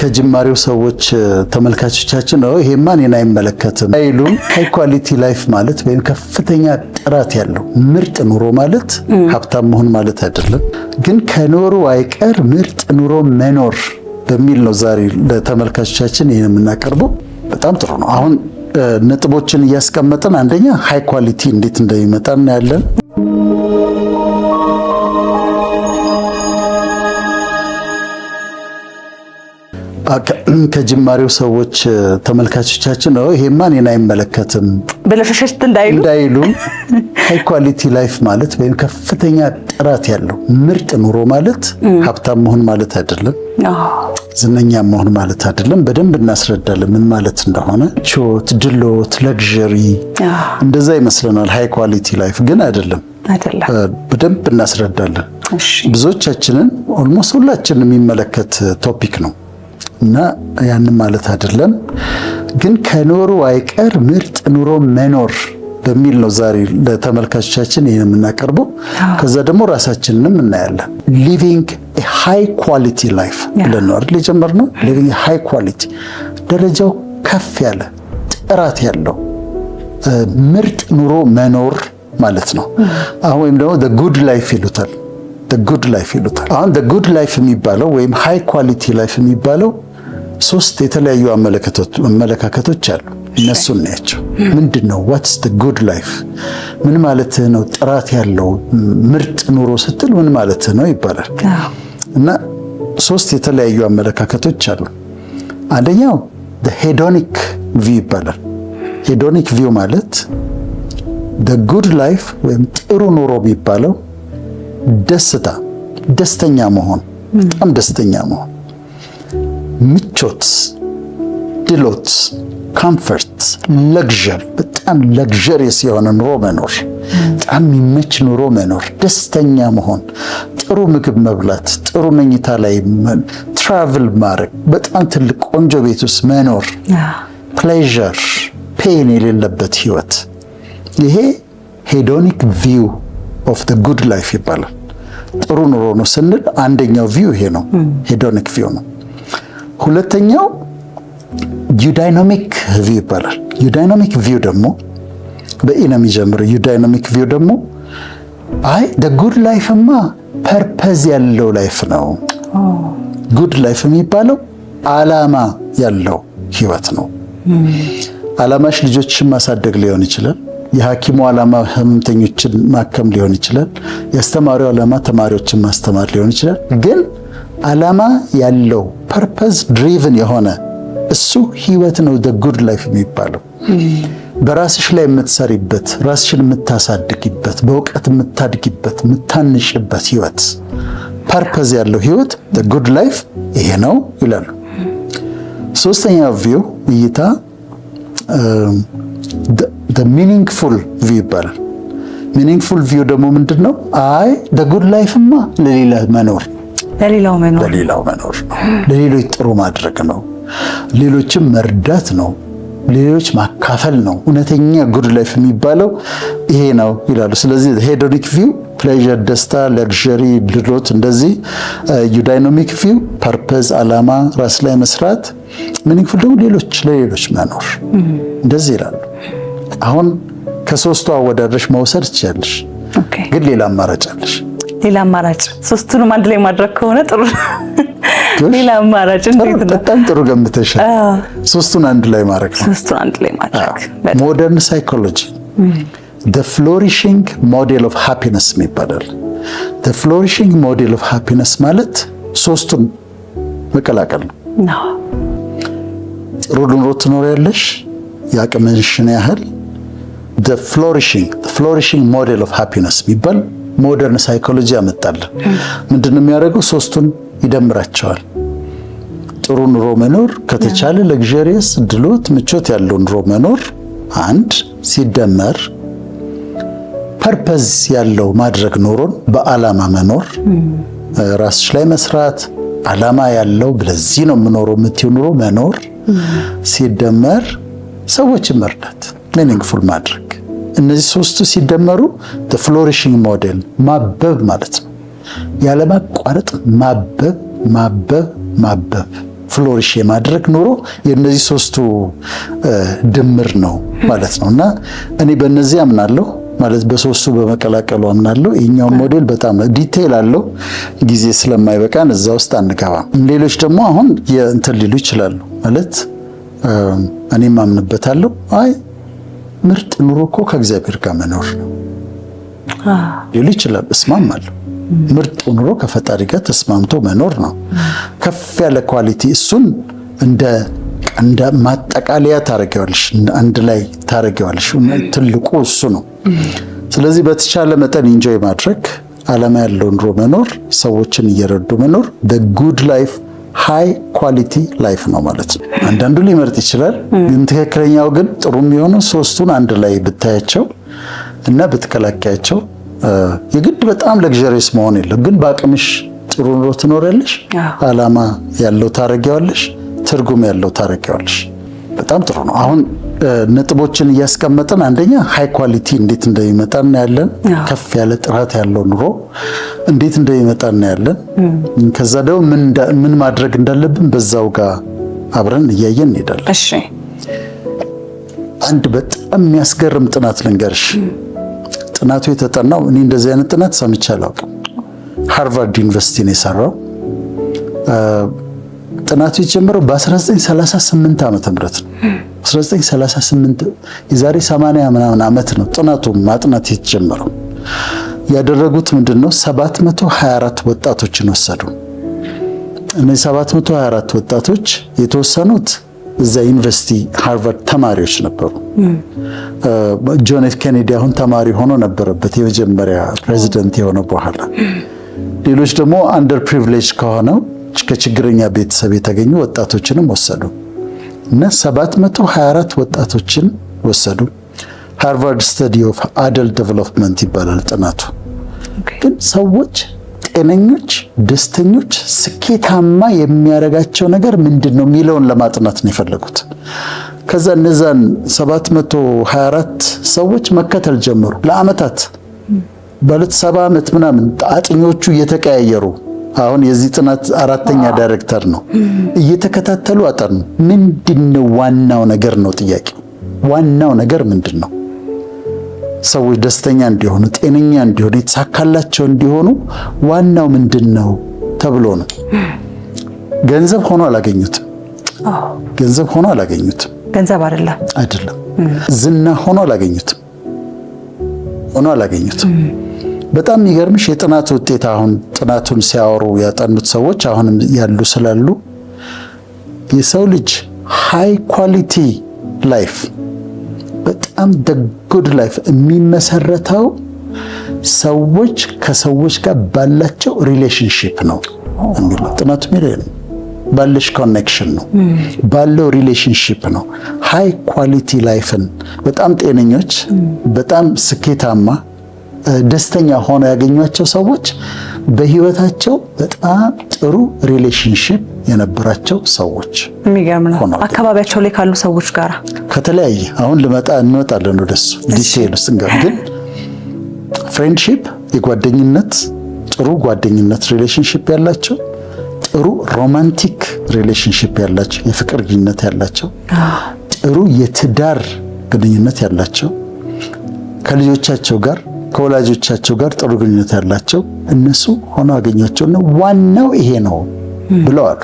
ከጅማሬው ሰዎች ተመልካቾቻችን ነው ይሄማ እኔን አይመለከትም አይሉም። ሃይ ኳሊቲ ላይፍ ማለት ወይም ከፍተኛ ጥራት ያለው ምርጥ ኑሮ ማለት ሀብታም መሆን ማለት አይደለም፣ ግን ከኖሩ አይቀር ምርጥ ኑሮ መኖር በሚል ነው ዛሬ ለተመልካቾቻችን ይሄን የምናቀርበው። በጣም ጥሩ ነው። አሁን ነጥቦችን እያስቀመጥን አንደኛ ሃይ ኳሊቲ እንዴት እንደሚመጣ እናያለን። ከጅማሬው ሰዎች ተመልካቾቻችን ነው ይሄማ እኔን አይመለከትም በለፈሸት እንዳይሉ ሃይ ኳሊቲ ላይፍ ማለት ወይም ከፍተኛ ጥራት ያለው ምርጥ ኑሮ ማለት ሀብታም መሆን ማለት አይደለም፣ ዝነኛ መሆን ማለት አይደለም። በደንብ እናስረዳለን ምን ማለት እንደሆነ። ቾት፣ ድሎት፣ ለግዠሪ እንደዛ ይመስለናል። ሃይ ኳሊቲ ላይፍ ግን አይደለም። በደንብ እናስረዳለን። ብዙዎቻችንን ኦልሞስት ሁላችንን የሚመለከት ቶፒክ ነው እና ያንን ማለት አይደለም፣ ግን ከኖሩ አይቀር ምርጥ ኑሮ መኖር በሚል ነው ዛሬ ለተመልካቾቻችን ይሄን የምናቀርበው። ከዛ ደግሞ ራሳችንንም እናያለን። ሊቪንግ ኤ ሃይ ኳሊቲ ላይፍ ብለን ነው አይደል የጀመርነው። ሊቪንግ ኤ ሃይ ኳሊቲ ደረጃው ከፍ ያለ ጥራት ያለው ምርጥ ኑሮ መኖር ማለት ነው። አሁን ወይም ደግሞ the good life ይሉታል። the good life ይሉታል። አሁን the good life የሚባለው ወይም ሃይ ኳሊቲ ላይፍ የሚባለው ሶስት የተለያዩ አመለካከቶች አሉ። እነሱን እናያቸው። ምንድነው what's the good life? ምን ማለት ነው? ጥራት ያለው ምርጥ ኑሮ ስትል ምን ማለት ነው ይባላል። እና ሶስት የተለያዩ አመለካከቶች አሉ። አንደኛው the hedonic view ይባላል። hedonic view ማለት the good life ወይም ጥሩ ኑሮ የሚባለው ደስተኛ መሆን፣ በጣም ደስተኛ መሆን፣ ምቾት፣ ድሎት፣ ኮምፈርት፣ ለግዠሪ፣ በጣም ለግዠሪየስ የሆነ ኑሮ መኖር፣ በጣም የሚመች ኑሮ መኖር፣ ደስተኛ መሆን፣ ጥሩ ምግብ መብላት፣ ጥሩ መኝታ ላይ ትራቭል ማድረግ፣ በጣም ትልቅ ቆንጆ ቤት ውስጥ መኖር፣ ፕሌዠር፣ ፔን የሌለበት ህይወት። ይሄ ሄዶኒክ ቪው ኦፍ the good life ይባላል። ጥሩ ኑሮ ነው ስንል አንደኛው ቪው ይሄ ነው፣ ሄዶኒክ ቪው ነው። ሁለተኛው ዩዳይናሚክ ቪው ይባላል። ዩዳይናሚክ ቪው ደግሞ በኢነ የሚጀምረው ዩዳይናሚክ ቪው ደግሞ አይ the good lifeማ ፐርፐዝ ያለው ላይፍ ነው። ጉድ ላይፍ የሚባለው ዓላማ ያለው ህይወት ነው። ዓላማሽ ልጆችሽን ማሳደግ ሊሆን ይችላል። የሐኪሙ ዓላማ ህመምተኞችን ማከም ሊሆን ይችላል። የአስተማሪው ዓላማ ተማሪዎችን ማስተማር ሊሆን ይችላል። ግን ዓላማ ያለው ፐርፐዝ ድሪቭን የሆነ እሱ ህይወት ነው the good life የሚባለው። በራስሽ ላይ የምትሰሪበት፣ ራስሽን የምታሳድጊበት፣ በእውቀት የምታድጊበት፣ የምታንሽበት ህይወት፣ ፐርፐዝ ያለው ህይወት the good life ይሄ ነው ይላሉ። ሶስተኛው ቪው እይታ the meaningful view ይባላል። meaningful view ደግሞ ምንድነው? አይ the good lifeማ ለሌላው መኖር ነው። ለሌሎች ጥሩ ማድረግ ነው። ሌሎችም መርዳት ነው። ሌሎች ማካፈል ነው። እውነተኛ good life የሚባለው ይሄ ነው ይላሉ። ስለዚህ hedonic view ፕሌዠር፣ ደስታ፣ ለግዠሪ፣ ድሎት እንደዚህ። ዩዳይናሚክ ቪው ፐርፐዝ፣ ዓላማ፣ ራስ ላይ መስራት። ሚኒንግፉል ደግሞ ለሌሎች መኖር እንደዚህ ይላሉ። አሁን ከሶስቱ አወዳድረሽ መውሰድ ትችያለሽ፣ ግን ሌላ አማራጭ አለሽ። ሌላ አማራጭ ሶስቱንም አንድ ላይ ማድረግ ከሆነ ጥሩ። ሌላ አማራጭ እንዴት ነው? በጣም ጥሩ ገምተሻል። ሶስቱን አንድ ላይ ማድረግ ነው። ሶስቱን አንድ ላይ ማድረግ ሞደርን ሳይኮሎጂ the flourishing model of happiness ይባላል። the flourishing model of happiness ማለት ሶስቱን መቀላቀል ነው። ጥሩ ኑሮ ትኖሪያለሽ ያቅምሽን ያህል። the flourishing model of happiness የሚባል ሞደርን ሳይኮሎጂ ያመጣል። ምንድነው የሚያደርገው? ሶስቱን ይደምራቸዋል። ጥሩ ኑሮ መኖር ከተቻለ ለግዠሪየስ፣ ድሎት፣ ምቾት ያለው ኑሮ መኖር አንድ ሲደመር ፐርፐዝ ያለው ማድረግ ኑሮን በዓላማ መኖር፣ ራስሽ ላይ መስራት፣ ዓላማ ያለው ለዚህ ነው የምኖረው የምትይው ኑሮ መኖር ሲደመር ሰዎችን መርዳት፣ ሚኒንግፉል ማድረግ። እነዚህ ሶስቱ ሲደመሩ the flourishing model ማበብ ማለት ነው። ያለማቋረጥ ማበብ ማበብ ፍሎሪሽ የማድረግ ኑሮ የነዚህ ሶስቱ ድምር ነው ማለት ነው። እና እኔ በእነዚህ አምናለሁ ማለት በሶስቱ በመቀላቀሉ አምናለሁ። ይሄኛው ሞዴል በጣም ዲቴይል አለው፣ ጊዜ ስለማይበቃን እዛ ውስጥ አንገባም። ሌሎች ደግሞ አሁን የእንትን ሊሉ ይችላሉ ማለት እኔም አምንበታለሁ። አይ ምርጥ ኑሮ እኮ ከእግዚአብሔር ጋር መኖር ነው ሊሉ ይችላሉ። እስማማለሁ። ምርጥ ኑሮ ከፈጣሪ ጋር ተስማምቶ መኖር ነው። ከፍ ያለ ኳሊቲ እሱን እንደ ማጠቃለያ ታረጋለሽ፣ አንድ ላይ ታረጋለሽ። ትልቁ እሱ ነው። ስለዚህ በተቻለ መጠን ኢንጆይ ማድረግ፣ ዓላማ ያለው ኑሮ መኖር፣ ሰዎችን እየረዱ መኖር በጉድ ላይፍ ሃይ ኳሊቲ ላይፍ ነው ማለት ነው። አንዳንዱ ሊመርጥ ይችላል፣ ግን ትክክለኛው ግን ጥሩ የሚሆነው ሶስቱን አንድ ላይ ብታያቸው እና ብትቀላቀያቸው የግድ በጣም ለግዠሪየስ መሆን የለም፣ ግን በአቅምሽ ጥሩ ኑሮ ትኖሪያለሽ፣ ዓላማ ያለው ታረጊዋለሽ፣ ትርጉም ያለው ታረጊዋለሽ። በጣም ጥሩ ነው። አሁን ነጥቦችን እያስቀመጥን አንደኛ ሃይ ኳሊቲ እንዴት እንደሚመጣ እናያለን። ከፍ ያለ ጥራት ያለው ኑሮ እንዴት እንደሚመጣ እናያለን። ከዛ ደግሞ ምን ማድረግ እንዳለብን በዛው ጋር አብረን እያየን እንሄዳለን። እሺ፣ አንድ በጣም የሚያስገርም ጥናት ልንገርሽ። ጥናቱ የተጠናው እኔ እንደዚህ አይነት ጥናት ሰምቼ አላውቅም። ሃርቫርድ ዩኒቨርሲቲ ነው የሰራው። ጥናቱ የጀመረው በ1938 ዓመተ ምህረት ነው። 1938 የዛሬ 80 ምናምን ዓመት ነው ጥናቱ ማጥናት የተጀመረው። ያደረጉት ምንድነው 724 ወጣቶችን ወሰዱ። እነዚህ 724 ወጣቶች የተወሰኑት እዛ ዩኒቨርሲቲ ሃርቫርድ ተማሪዎች ነበሩ። ጆን ኤፍ ኬኔዲ አሁን ተማሪ ሆኖ ነበረበት የመጀመሪያ ፕሬዚደንት የሆነው በኋላ። ሌሎች ደግሞ አንደር ፕሪቪሌጅ ከሆነው ከችግረኛ ቤተሰብ የተገኙ ወጣቶችንም ወሰዱ እና 724 ወጣቶችን ወሰዱ። ሃርቫርድ ስተዲ ኦፍ አደልት ዴቨሎፕመንት ይባላል ጥናቱ። ግን ሰዎች ጤነኞች፣ ደስተኞች፣ ስኬታማ የሚያደርጋቸው ነገር ምንድነው የሚለውን ለማጥናት ነው የፈለጉት። ከዛ እነዛን 724 ሰዎች መከተል ጀመሩ ለአመታት። ባለት 70 ዓመት ምናምን አጥኞቹ እየተቀያየሩ አሁን የዚህ ጥናት አራተኛ ዳይሬክተር ነው እየተከታተሉ አጠኑ። ምንድነው ዋናው ነገር ነው ጥያቄው። ዋናው ነገር ምንድነው? ሰዎች ደስተኛ እንዲሆኑ፣ ጤነኛ እንዲሆኑ፣ የተሳካላቸው እንዲሆኑ ዋናው ምንድነው ተብሎ ነው። ገንዘብ ሆኖ አላገኙትም። ገንዘብ ሆኖ አላገኙትም። ገንዘብ አይደለም። ዝና ሆኖ አላገኙትም። በጣም የሚገርምሽ የጥናት ውጤት አሁን ጥናቱን ሲያወሩ ያጠኑት ሰዎች አሁንም ያሉ ስላሉ የሰው ልጅ ሃይ ኳሊቲ ላይፍ በጣም ጉድ ላይፍ የሚመሰረተው ሰዎች ከሰዎች ጋር ባላቸው ሪሌሽንሺፕ ነው የሚለው ጥናቱ የሚለው ባለሽ ኮኔክሽን ነው፣ ባለው ሪሌሽንሺፕ ነው። ሃይ ኳሊቲ ላይፍን በጣም ጤነኞች፣ በጣም ስኬታማ፣ ደስተኛ ሆነው ያገኟቸው ሰዎች በህይወታቸው በጣም ጥሩ ሪሌሽንሺፕ የነበራቸው ሰዎች። የሚገርም ነው። አካባቢያቸው ላይ ካሉ ሰዎች ጋር ከተለያየ አሁን እንመጣለን ወደሱ ዲቴይል ውስጥ ግን ፍሬንድሺፕ የጓደኝነት ጥሩ ጓደኝነት ሪሌሽንሺፕ ያላቸው፣ ጥሩ ሮማንቲክ ሪሌሽንሺፕ ያላቸው፣ የፍቅር ግንኙነት ያላቸው፣ ጥሩ የትዳር ግንኙነት ያላቸው፣ ከልጆቻቸው ጋር ከወላጆቻቸው ጋር ጥሩ ግንኙነት ያላቸው እነሱ ሆነው አገኟቸውና ዋናው ይሄ ነው ብለዋል።